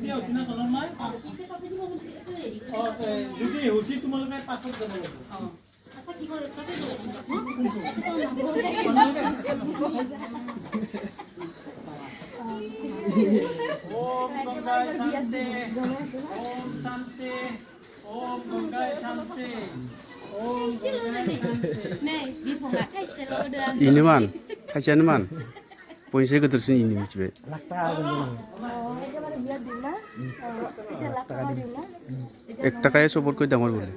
Dia usina tolong mai. Oh, jadi usi tu malu naik pasok dah malu. Asal kita tapi tu. Om Ganggai Sante. Om Sante. Om Ganggai Sante. Om Ganggai Sante. Nih, bifonga thay selo dan. Inuman, kasianuman. Poinnya keterusan ini macam একেবারে বিয়ার দিন না এটা লাখ টাকা দিন না একটা কায়ে সবর করে দামর বলে